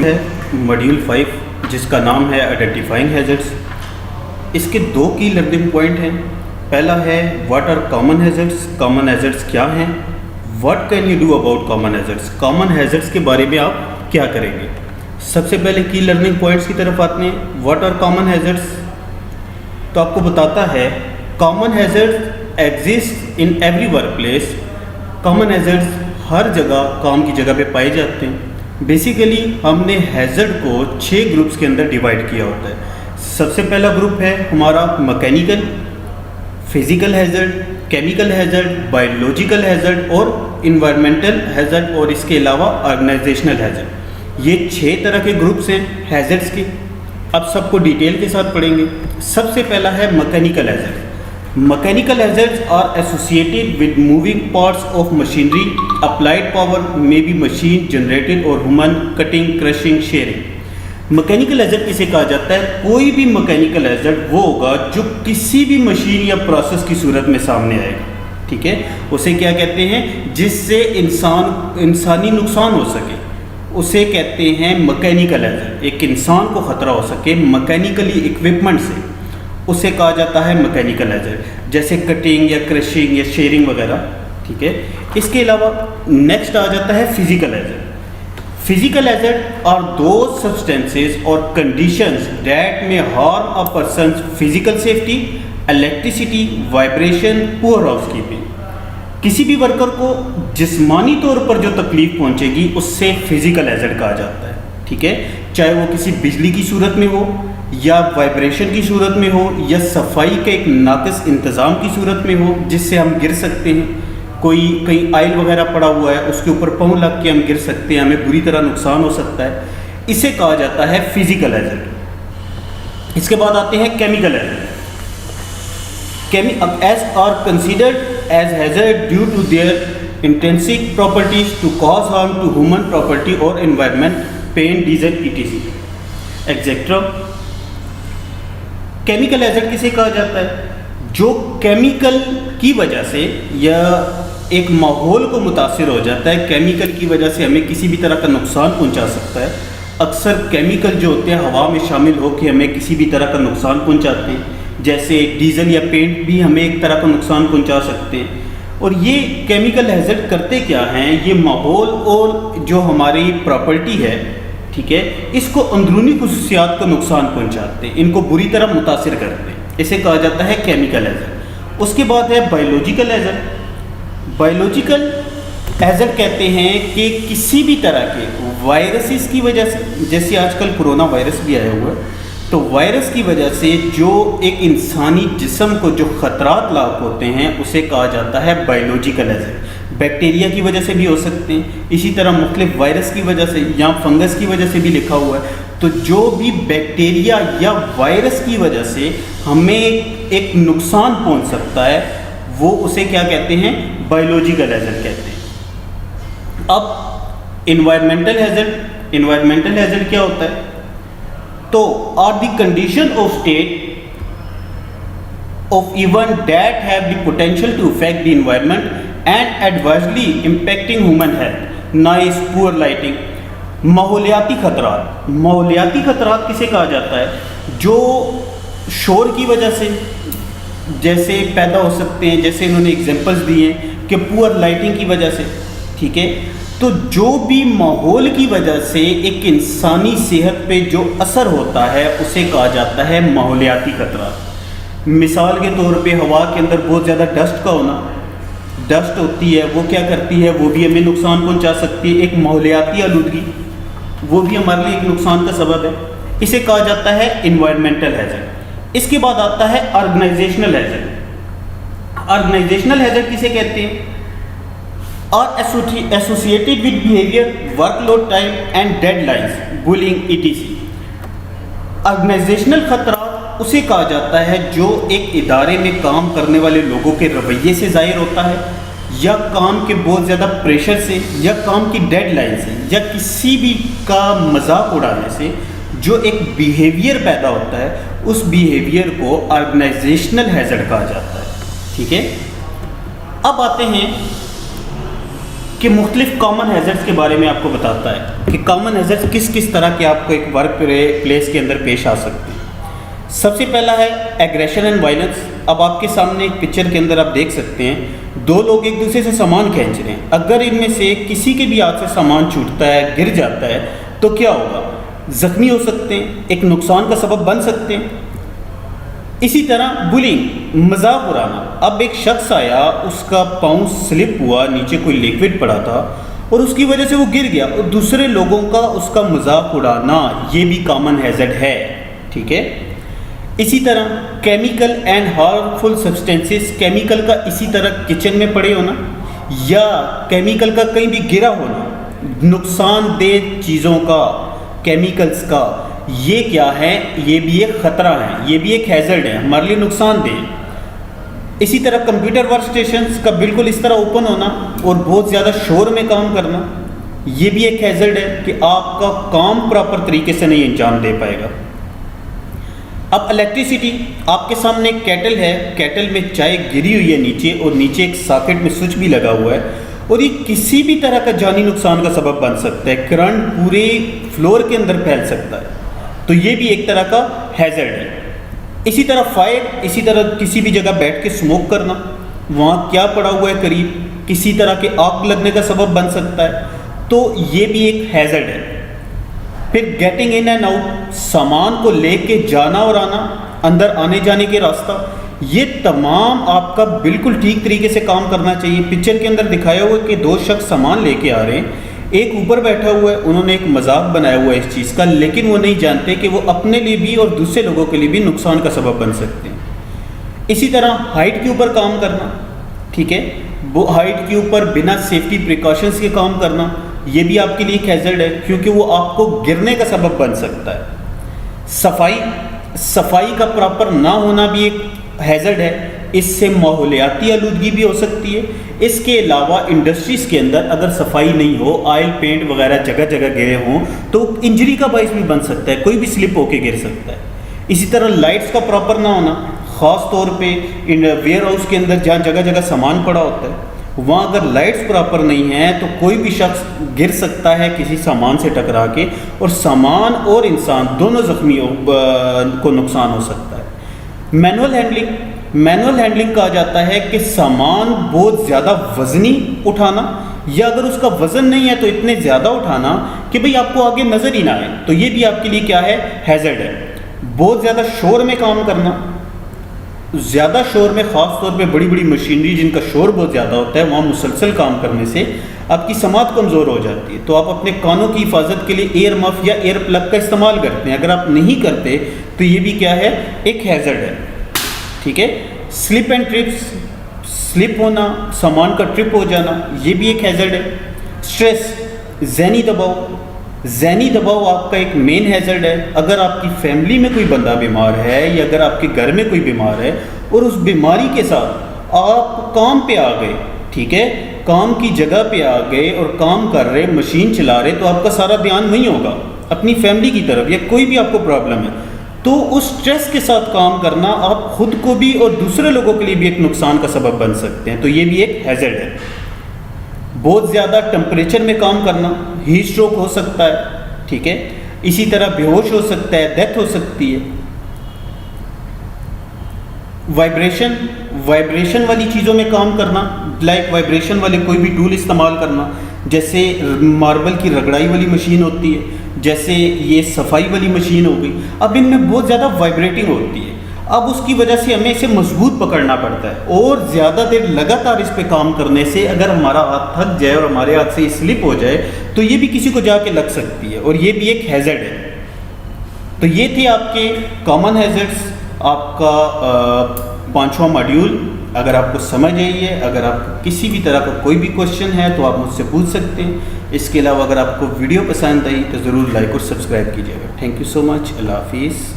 ہے ماڈیول 5 جس کا نام ہے آئیڈینٹیفائنگ ہیزرڈس۔ اس کے 2 کی لرننگ پوائنٹ ہیں۔ پہلا ہے what are common hazards, common hazards کیا ہیں، what can you do about common hazards, common hazards کے بارے میں آپ کیا کریں گے۔ سب سے پہلے کی لرننگ پوائنٹس کی طرف آتے ہیں۔ واٹ آر کامن ہیزرڈس، تو آپ کو بتاتا ہے common hazards exist in every workplace. Common hazards ہر جگہ کام کی جگہ پہ پائے جاتے ہیں۔ بیسیکلی ہم نے ہیزرڈ کو 6 گروپس کے اندر ڈیوائڈ کیا ہوتا ہے۔ سب سے پہلا گروپ ہے ہمارا mechanical, physical hazard, chemical hazard, biological hazard اور انوائرمنٹل ہیزرڈ، اور اس کے علاوہ آرگنائزیشنل ہیزرڈ۔ یہ 6 طرح کے گروپس ہیں ہیزرڈس کے۔ اب سب کو ڈیٹیل کے ساتھ پڑھیں گے۔ سب سے پہلا ہے mechanical hazard. Mechanical hazards are associated with moving parts of machinery. Applied power may be machine generated or human cutting, crushing, shearing. Mechanical hazard کسے کہا جاتا ہے؟ کوئی بھی mechanical hazard وہ ہوگا جو کسی بھی مشین یا پروسیس کی صورت میں سامنے آئے گا، ٹھیک ہے؟ اسے کیا کہتے ہیں؟ جس سے انسانی نقصان ہو سکے اسے کہتے ہیں mechanical hazard۔ ایک انسان کو خطرہ ہو سکے میکینیکلی اکوپمنٹ سے، اسے کہا جاتا ہے میکینیکل ہیزرڈ، جیسے کٹنگ یا کرشنگ یا شیئرنگ وغیرہ، ٹھیک ہے؟ اس کے علاوہ نیکسٹ آ جاتا ہے physical hazard. Physical hazard are those substances اور conditions that may harm a person's physical safety, electricity, vibration, poor housekeeping. کسی بھی ورکر کو جسمانی طور پر جو تکلیف پہنچے گی اس سے فزیکل ہیزرڈ کہا جاتا ہے، ٹھیک ہے؟ چاہے وہ کسی بجلی کی صورت میں ہو یا وائبریشن کی صورت میں ہو یا صفائی کے ایک ناقص انتظام کی صورت میں ہو جس سے ہم گر سکتے ہیں۔ کوئی کہیں آئل وغیرہ پڑا ہوا ہے اس کے اوپر پاؤں لگ کے ہم گر سکتے ہیں، ہمیں بری طرح نقصان ہو سکتا ہے، اسے کہا جاتا ہے فزیکل ہیزرڈ۔ اس کے بعد آتے ہیں chemical hazard. As are considered as hazard due to their intrinsic properties to cause harm to human property اور environment, pen, diesel, etc etcetera. Chemical hazard کسے کہا جاتا ہے؟ جو کیمیکل کی وجہ سے یا ایک ماحول کو متاثر ہو جاتا ہے، کیمیکل کی وجہ سے ہمیں کسی بھی طرح کا نقصان پہنچا سکتا ہے۔ اکثر کیمیکل جو ہوتے ہیں ہوا میں شامل ہو کے ہمیں کسی بھی طرح کا نقصان پہنچاتے ہیں، جیسے ڈیزل یا پینٹ بھی ہمیں ایک طرح کا نقصان پہنچا سکتے ہیں۔ اور یہ کیمیکل ہیزرڈ کرتے کیا ہیں؟ یہ ماحول اور جو ہماری پراپرٹی ہے، ٹھیک ہے، اس کو اندرونی خصوصیات کو نقصان پہنچاتے ہیں، ان کو بری طرح متاثر کرتے ہیں، اسے کہا جاتا ہے کیمیکل ہیزرڈ۔ اس کے بعد ہے بایولوجیکل ہیزرڈ۔ بایولوجیکل ہیزرڈ کہتے ہیں کہ کسی بھی طرح کے وائرسز کی وجہ سے، جیسے آج کل کرونا وائرس بھی آیا ہوا ہے، تو وائرس کی وجہ سے جو ایک انسانی جسم کو جو خطرات لاحق ہوتے ہیں اسے کہا جاتا ہے بایولوجیکل ہیزرڈ۔ بیکٹیریا کی وجہ سے بھی ہو سکتے ہیں، اسی طرح مختلف وائرس کی وجہ سے یا فنگس کی وجہ سے بھی لکھا ہوا ہے۔ تو جو بھی بیکٹیریا یا وائرس کی وجہ سے ہمیں ایک نقصان پہنچ سکتا ہے وہ اسے کیا کہتے ہیں؟ بایولوجیکل ہیزرڈ کہتے ہیں۔ اب انوائرمنٹل ہیزرڈ، انوائرمنٹل ہیزرڈ کیا ہوتا ہے؟ تو are the condition of state of event that have the potential to affect the environment and adversely impacting human health. Noise, poor lighting. ماحولیاتی خطرات۔ ماحولیاتی خطرات کسے کہا جاتا ہے؟ جو شور کی وجہ سے جیسے پیدا ہو سکتے ہیں، جیسے انہوں نے ایگزامپلس دیے ہیں کہ پور لائٹنگ کی وجہ سے، ٹھیک ہے؟ تو جو بھی ماحول کی وجہ سے ایک انسانی صحت پہ جو اثر ہوتا ہے اسے کہا جاتا ہے ماحولیاتی خطرات۔ مثال کے طور پہ ہوا کے اندر بہت زیادہ ڈسٹ کا ہونا، ڈسٹ ہوتی ہے وہ کیا کرتی ہے؟ وہ بھی ہمیں نقصان پہنچا سکتی ہے۔ ایک ماحولیاتی آلودگی وہ بھی ہمارے لیے ایک نقصان کا سبب ہے، اسے کہا جاتا ہے انوائرمنٹل ہیزرڈ۔ اس کے بعد آتا ہے آرگنائزیشنل ہیزرڈ۔ آرگنائزیشنل ہیزرڈ کسے کہتے ہیں؟ Are associated with behaviour, workload time and deadlines, bullying, etc. Organisational خطرات اسے کہا جاتا ہے جو ایک ادارے میں کام کرنے والے لوگوں کے رویے سے ظاہر ہوتا ہے، یا کام کے بہت زیادہ پریشر سے، یا کام کی ڈیڈ لائن سے، یا کسی بھی کا مذاق اڑانے سے جو ایک بیہیویئر پیدا ہوتا ہے، اس بیہیویئر کو آرگنائزیشنل ہیزرڈ کہا جاتا ہے، ٹھیک ہے؟ اب آتے ہیں کہ مختلف کامن ہیزرڈس کے بارے میں آپ کو بتاتا ہے کہ کامن ہیزرڈس کس کس طرح کے آپ کو ایک ورک پلیس کے اندر پیش آ سکتے ہیں۔ سب سے پہلا ہے ایگریشن اینڈ وائلنس۔ اب آپ کے سامنے ایک پکچر کے اندر آپ دیکھ سکتے ہیں دو لوگ ایک دوسرے سے سامان کھینچ رہے ہیں، اگر ان میں سے کسی کے بھی ہاتھ سے سامان چھوٹتا ہے، گر جاتا ہے تو کیا ہوگا؟ زخمی ہو سکتے ہیں، ایک نقصان کا سبب بن سکتے ہیں۔ اسی طرح بلنگ، مذاق اڑانا۔ اب ایک شخص آیا، اس کا پاؤں سلپ ہوا، نیچے کوئی لیکوڈ پڑا تھا اور اس کی وجہ سے وہ گر گیا، اور دوسرے لوگوں کا اس کا مذاق اڑانا یہ بھی کامن ہیزرڈ ہے، ٹھیک ہے۔ اسی طرح chemical and harmful substances, chemical کا اسی طرح کچن میں پڑے ہونا یا کیمیکل کا کہیں بھی گرا ہونا، نقصان دہ چیزوں کا، کیمیکلز کا، یہ کیا ہے؟ یہ بھی ایک خطرہ ہے، یہ بھی ایک ہیزرڈ ہے، ہمارے لیے نقصان دہ۔ اسی طرح کمپیوٹر ورک اسٹیشنز کا بالکل اس طرح اوپن ہونا اور بہت زیادہ شور میں کام کرنا، یہ بھی ایک ہیزرڈ ہے کہ آپ کا کام پراپر طریقے سے نہیں انجام دے پائے گا۔ اب الیکٹریسٹی، آپ کے سامنے ایک کیٹل ہے، کیٹل میں چائے گری ہوئی ہے نیچے، اور نیچے ایک ساکٹ میں سوئچ بھی لگا ہوا ہے، اور یہ کسی بھی طرح کا جانی نقصان کا سبب بن سکتا ہے، کرنٹ پورے فلور کے اندر پھیل سکتا ہے، تو یہ بھی ایک طرح کا ہیزرڈ ہے۔ اسی طرح فائر، اسی طرح کسی بھی جگہ بیٹھ کے اسموک کرنا، وہاں کیا پڑا ہوا ہے قریب، کسی طرح کے آگ لگنے کا سبب بن سکتا ہے، تو یہ بھی ایک ہیزرڈ ہے۔ پھر گیٹنگ ان اینڈ آؤٹ، سامان کو لے کے جانا اور آنا، اندر آنے جانے کے راستہ، یہ تمام آپ کا بالکل ٹھیک طریقے سے کام کرنا چاہیے۔ پکچر کے اندر دکھایا ہوا ہے کہ دو شخص سامان لے کے آ رہے ہیں، ایک اوپر بیٹھا ہوا ہے، انہوں نے ایک مذاق بنایا ہوا ہے اس چیز کا، لیکن وہ نہیں جانتے کہ وہ اپنے لیے بھی اور دوسرے لوگوں کے لیے بھی نقصان کا سبب بن سکتے ہیں۔ اسی طرح ہائٹ کے اوپر کام کرنا، ٹھیک ہے، وہ ہائٹ کے اوپر بنا سیفٹی پریکاشنز کے کام کرنا، یہ بھی آپ کے لیے ایک ہیزرڈ ہے کیونکہ وہ آپ کو گرنے کا سبب بن سکتا ہے۔ صفائی کا پراپر نہ ہونا بھی ایک ہیزرڈ ہے، اس سے ماحولیاتی آلودگی بھی ہو سکتی ہے۔ اس کے علاوہ انڈسٹریز کے اندر اگر صفائی نہیں ہو، آئل پینٹ وغیرہ جگہ جگہ گرے ہوں تو انجری کا باعث بھی بن سکتا ہے، کوئی بھی سلپ ہو کے گر سکتا ہے۔ اسی طرح لائٹس کا پراپر نہ ہونا، خاص طور پہ ویئر ہاؤس کے اندر جہاں جگہ جگہ سامان پڑا ہوتا ہے، وہاں اگر لائٹس پراپر نہیں ہیں تو کوئی بھی شخص گر سکتا ہے کسی سامان سے ٹکرا کے، اور سامان اور انسان دونوں زخمی کو نقصان ہو سکتا ہے۔ مینول ہینڈلنگ کہا جاتا ہے کہ سامان بہت زیادہ وزنی اٹھانا، یا اگر اس کا وزن نہیں ہے تو اتنے زیادہ اٹھانا کہ بھئی آپ کو آگے نظر ہی نہ آئے، تو یہ بھی آپ کے لیے کیا ہے؟ ہیزرڈ ہے۔ بہت زیادہ شور میں کام کرنا، زیادہ شور میں، خاص طور پہ بڑی بڑی مشینری جن کا شور بہت زیادہ ہوتا ہے، وہاں مسلسل کام کرنے سے آپ کی سماعت کمزور ہو جاتی ہے، تو آپ اپنے کانوں کی حفاظت کے لیے ایئر مف یا ایئر پلگ کا استعمال کرتے ہیں۔ اگر آپ نہیں کرتے تو یہ بھی کیا ہے؟ ایک ہیزرڈ ہے، ٹھیک ہے۔ سلپ اینڈ ٹرپس، سلپ ہونا، سامان کا ٹرپ ہو جانا، یہ بھی ایک ہیزرڈ ہے۔ اسٹریس، ذہنی دباؤ آپ کا ایک مین ہیزرڈ ہے۔ اگر آپ کی فیملی میں کوئی بندہ بیمار ہے یا اگر آپ کے گھر میں کوئی بیمار ہے اور اس بیماری کے ساتھ آپ کام پہ آ گئے، ٹھیک ہے، کام کی جگہ پہ آ گئے اور کام کر رہے، مشین چلا رہے، تو آپ کا سارا دھیان نہیں ہوگا اپنی فیملی کی طرف، یا کوئی بھی آپ کو پرابلم ہے، تو اس سٹریس کے ساتھ کام کرنا آپ خود کو بھی اور دوسرے لوگوں کے لیے بھی ایک نقصان کا سبب بن سکتے ہیں، تو یہ بھی ایک ہیزرڈ ہے۔ بہت زیادہ ٹمپریچر میں کام کرنا، ہیٹ اسٹروک ہو سکتا ہے، ٹھیک ہے۔ اسی طرح بے ہوش ہو سکتا ہے، ڈیتھ ہو سکتی ہے۔ وائبریشن والی چیزوں میں کام کرنا، لائک وائبریشن والے کوئی بھی ٹول استعمال کرنا، جیسے ماربل کی رگڑائی والی مشین ہوتی ہے، جیسے یہ صفائی والی مشین ہو گئی، اب ان میں بہت زیادہ وائبریٹنگ ہوتی ہے، اب اس کی وجہ سے ہمیں اسے مضبوط پکڑنا پڑتا ہے، اور زیادہ دیر لگاتار اس پہ کام کرنے سے اگر ہمارا ہاتھ تھک جائے اور ہمارے ہاتھ سے سلپ ہو جائے تو یہ بھی کسی کو جا کے لگ سکتی ہے، اور یہ بھی ایک ہیزرڈ ہے۔ تو یہ تھے آپ کے کامن ہیزرڈس، آپ کا 5واں ماڈیول۔ اگر آپ کو سمجھ آئی ہے، اگر آپ کو کسی بھی طرح کا کوئی بھی کوشچن ہے تو آپ مجھ سے پوچھ سکتے ہیں۔ اس کے علاوہ اگر آپ کو ویڈیو پسند آئی تو ضرور لائک اور سبسکرائب کیجیے گا۔ تھینک یو سو مچ، اللہ حافظ۔